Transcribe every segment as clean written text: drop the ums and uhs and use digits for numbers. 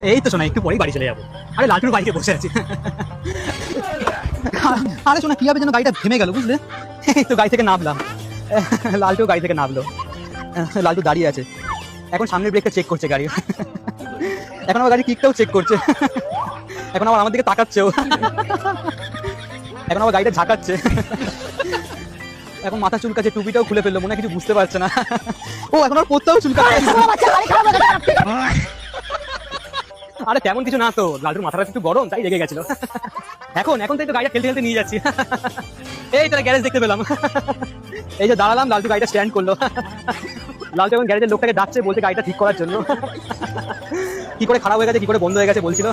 এই তো শোনা একটু পরেই বাড়ি চলে যাবো। আরে লালটুর বাইকে বসে আছি। আরে শোনা কিভাবে যেন গাড়িটা থেমে গেল বুঝলে। এই তো গাড়ি থেকে নামলাম, লালটু গাড়ি থেকে নামলো, লালটু দাঁড়িয়ে আছে। এখন সামনের ব্রেকটা চেক করছে গাড়ি, এখন আমার গাড়ি কিকটাও চেক করছে, এখন আবার আমার দিকে তাকাচ্ছেও, এখন আবার গাড়িটা ঝাঁকাচ্ছে, এখন মাথা চুলকাচ্ছে, টুপিটাও খুলে ফেললো, মনে হয় কিছু বুঝতে পারছে না। ও এখন আর পড়তেও চুলকাচ্ছে। আরে তেমন কিছু না তো, লালটুর মাথাটা একটু গরম তাই রেগে গেছিল। এখন তাই তো গাড়িটা ঠেলতে ঠেলতে নিয়ে যাচ্ছি। এই তাহলে গ্যারেজ দেখতে পেলাম, এই যে দাঁড়ালাম, লালটু গাড়িটা স্ট্যান্ড করলো। লালটু এখন গ্যারেজের লোকটাকে ডাকছে, বলছে গাড়িটা ঠিক করার জন্য। কি করে খারাপ হয়ে গেছে, কি করে বন্ধ হয়ে গেছে বলছিল।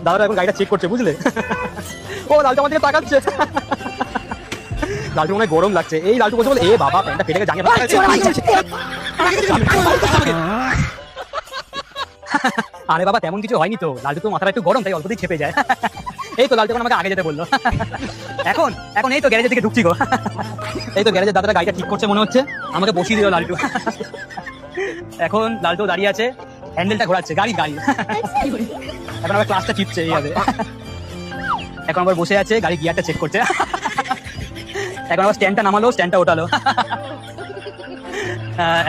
দাদা এখন গাড়িটা চেক করছে বুঝলে। ও লালটু আমার দিকে তাকাচ্ছে, লালটু মনে হয় গরম লাগছে। এই লালটু বলছে, বলে এ বাবা প্যান্টটা ফেটে গেছে, আরে বাবা তেমন কিছু হয়নি তো, লালটু তো মাথাটা একটু গরম তাই অল্পতেই খেপে যায়। এই তো লালটু আমাকে আগে যেতে বললো। এখন এই তো গ্যারেজের দিকে ঢুকছি গো। এই তো গ্যারেজের দাদাটা গাড়িটা ঠিক করছে মনে হচ্ছে, আমাকে বসিয়ে দিল লালটু। এখন লালটু দাঁড়িয়ে আছে, হ্যান্ডেলটা ঘোরাচ্ছে, গাড়ি এখন আবার ক্লাসটা চিপছে এইভাবে। এখন আবার বসে আছে, গাড়ি গিয়ারটা চেক করছে। এখন আবার স্ট্যান্ডটা নামালো, স্ট্যান্ডটা ওঠালো।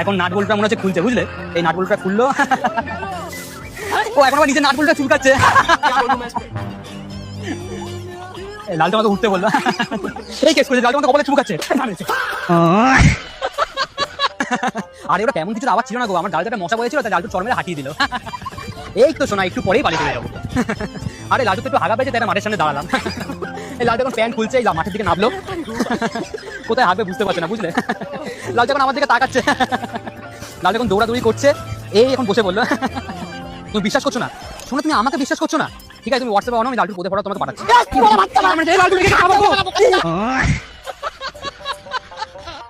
এখন নাট বল্টুটা মনে হচ্ছে খুলছে বুঝলে, এই নাট বল্টুটা খুললো। ও এখন আবার নিজের নাট বল্টুটা চুলকাচ্ছে। লালটু আমাকে উঠতে বললো, এই কেস করেছে, লালটু আমাকে কপালে চুলকাচ্ছে। আরে ওরা কেমন কিছু আওয়াজ ছিল না গো, আমার গাড়িতে একটা মশা বলেছিল তাই লালটু চড় মেরে হাঁটিয়ে দিল। এই তো শোনা একটু পরেই বাড়ি চলে যাবো। আরে লালটু তো একটু হাগা পেয়েছে তাই মাঠের সামনে দাঁড়ালাম। এই লালটু এখন প্যান্ট খুলছে, এই মাঠের দিকে নামলো, কোথায় হাঁকবে বুঝতে পারছে না বুঝলে। লালটু এখন আমার দিকে তাকাচ্ছে, লালটু এখন দৌড়াদৌড়ি করছে। এই এখন বসে বললো, তুমি বিশ্বাস করছো না, শোনো তুমি আমাকে বিশ্বাস করছো না, ঠিক আছে তুমি হোয়াটসঅ্যাপে বানাও, আমি লালটুর পদে পড়া তোমাকে পাঠাচ্ছি।